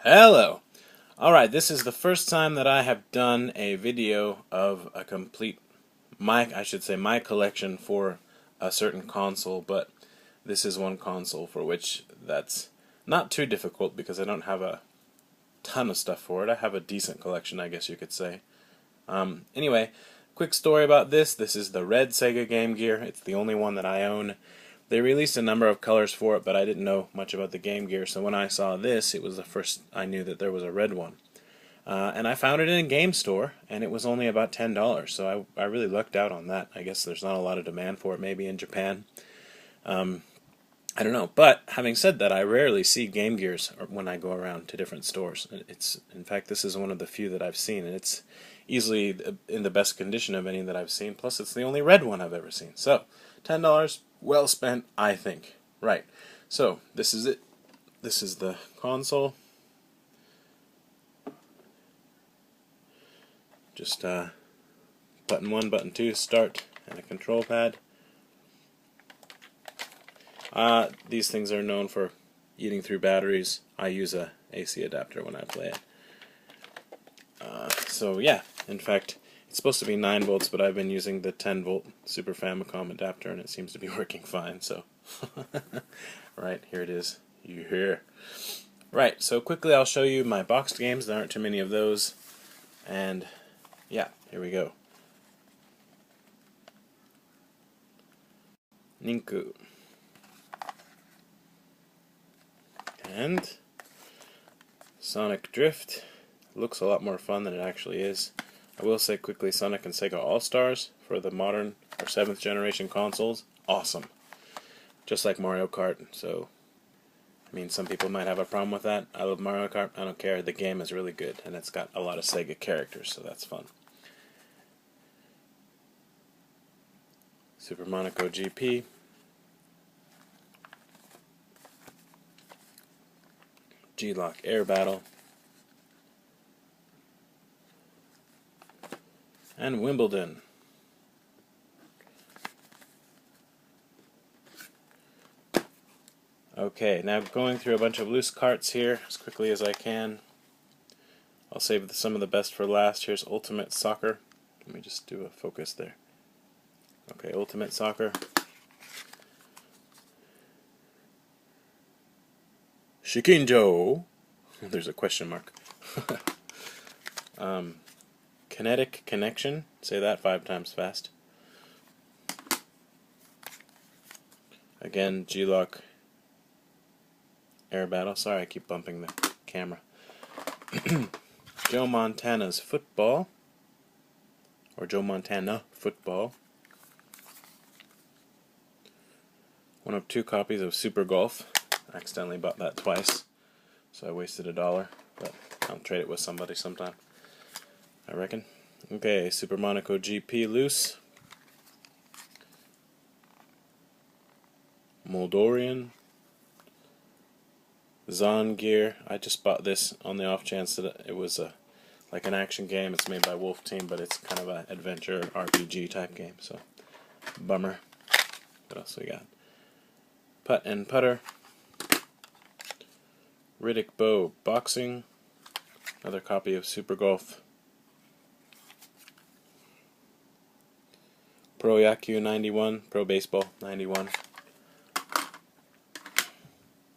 Hello! Alright, this is the first time that I have done a video of a complete, my collection for a certain console, but this is one console for which that's not too difficult because I don't have a ton of stuff for it. I have a decent collection, I guess you could say. Anyway, quick story about this. This is the red Sega Game Gear. It's the only one that I own. They released a number of colors for it, but I didn't know much about the Game Gear, so when I saw this, it was the first I knew that there was a red one. And I found it in a game store, and it was only about $10, so I really lucked out on that. I guess there's not a lot of demand for it, maybe in Japan. I don't know, but having said that, I rarely see Game Gears when I go around to different stores. In fact, this is one of the few that I've seen, and it's easily in the best condition of any that I've seen, plus it's the only red one I've ever seen. So, $10, well spent, I think. Right, so this is it. This is the console. Just button 1, button 2, start, and a control pad. These things are known for eating through batteries. I use a AC adapter when I play it. So yeah, in fact, it's supposed to be 9 volts, but I've been using the 10 volt Super Famicom adapter, and it seems to be working fine. So, right, here it is. You hear? Right, so quickly I'll show you my boxed games. There aren't too many of those. And yeah, here we go. Ninku. And Sonic Drift. Looks a lot more fun than it actually is. I will say quickly, Sonic and Sega All-Stars for the modern or 7th generation consoles, awesome. Just like Mario Kart, so I mean some people might have a problem with that. I love Mario Kart, I don't care, the game is really good, and it's got a lot of Sega characters, so that's fun. Super Monaco GP. G-Lock Air Battle. And Wimbledon. Okay, now going through a bunch of loose carts here as quickly as I can. I'll save some of the best for last. Here's Ultimate Soccer. Let me just do a focus there. Okay, Ultimate Soccer. Shikinjo. There's a question mark. Kinetic Connection. Say that 5 times fast. Again, G-Lock Air Battle. Sorry, I keep bumping the camera. Joe Montana's Football. Or Joe Montana Football. One of 2 copies of Super Golf. I accidentally bought that twice, so I wasted $1, but I'll trade it with somebody sometime, I reckon. Okay, Super Monaco GP loose. Moldorian. Zon Gear. I just bought this on the off chance that it was like an action game. It's made by Wolf Team, but it's kind of an adventure RPG type game, so bummer. What else we got? Putt and Putter. Riddick Bowe Boxing. Another copy of Super Golf. Pro Yaku 91. Pro Baseball 91.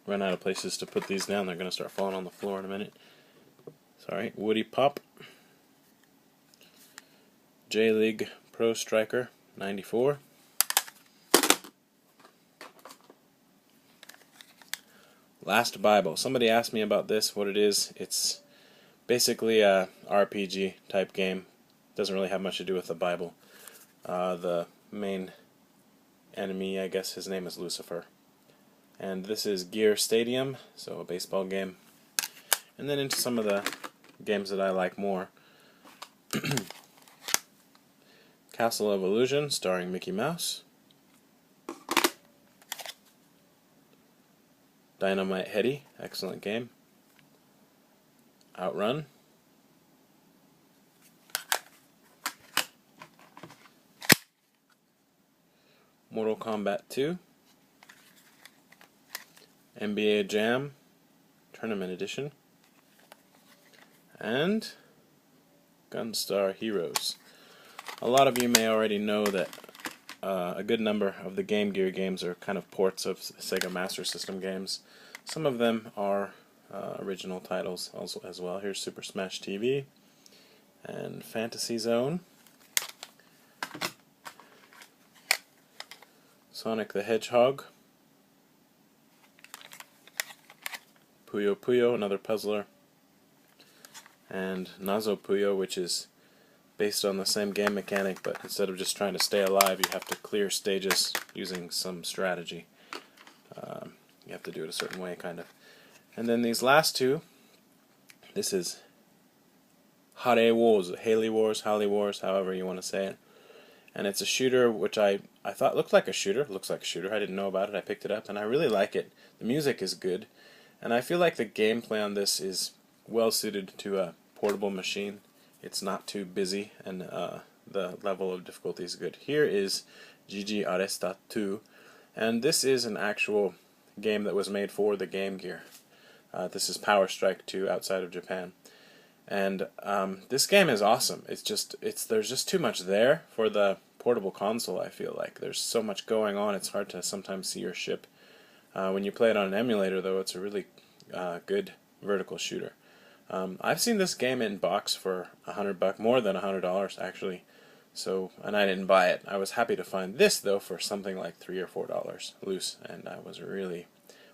Run out of places to put these down. They're going to start falling on the floor in a minute. Sorry. Woody Pop. J-League Pro Striker 94. Last Bible. Somebody asked me about this, what it is. It's basically a RPG type game. Doesn't really have much to do with the Bible. The main enemy, I guess his name is Lucifer. And this is Gear Stadium, so a baseball game. And then into some of the games that I like more. Castle of Illusion, starring Mickey Mouse. Dynamite Headdy, excellent game. Outrun. Mortal Kombat 2. NBA Jam Tournament Edition. and Gunstar Heroes. A lot of you may already know that a good number of the Game Gear games are kind of ports of Sega Master System games. Some of them are original titles also as well. Here's Super Smash TV and Fantasy Zone, Sonic the Hedgehog, Puyo Puyo, another puzzler, and Nazo Puyo, which is based on the same game mechanic, but instead of just trying to stay alive, you have to clear stages using some strategy. You have to do it a certain way, kind of. And then these last two, this is Hale Wars, Haley Wars, however you want to say it. And it's a shooter which I thought looked like a shooter. Looks like a shooter. I didn't know about it. I picked it up, and I really like it. The music is good, and I feel like the gameplay on this is well suited to a portable machine. It's not too busy, and the level of difficulty is good. Here is Gigi Aresta 2, and this is an actual game that was made for the Game Gear. This is Power Strike 2 outside of Japan. And this game is awesome. There's just too much there for the portable console, I feel like. There's so much going on, it's hard to sometimes see your ship. When you play it on an emulator, though, it's a really good vertical shooter. I've seen this game in box for $100, more than $100 actually. So, and I didn't buy it. I was happy to find this though for something like $3 or $4 loose, and I was really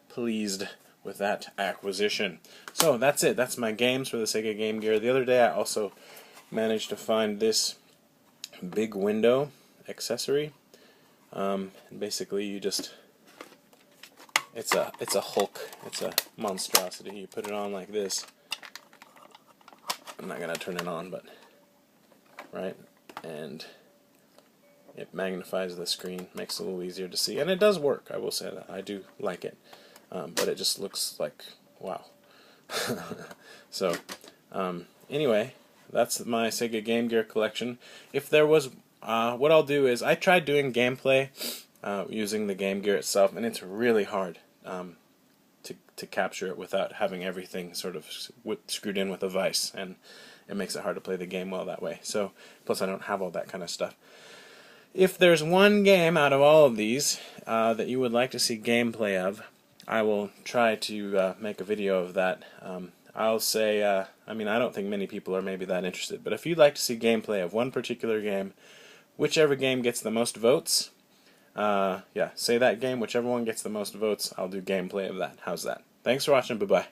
pleased with that acquisition. So that's it. That's my games for the Sega Game Gear. The other day I also managed to find this big window accessory. Basically, you just it's a Hulk. It's a monstrosity. You put it on like this. I'm not gonna turn it on, but right, and it magnifies the screen, makes it a little easier to see, and it does work. I will say that I do like it, but it just looks like wow. So anyway, that's my Sega Game Gear collection. If there was, what I'll do is I tried doing gameplay using the Game Gear itself, and it's really hard to capture it without having everything sort of screwed in with a vise, and it makes it hard to play the game well that way. So, plus I don't have all that kind of stuff. If there's one game out of all of these that you would like to see gameplay of, I will try to make a video of that. I'll say, I mean, I don't think many people are maybe that interested, but if you'd like to see gameplay of one particular game, whichever game gets the most votes, yeah, say that game, whichever one gets the most votes, I'll do gameplay of that. How's that? Thanks for watching, bye-bye.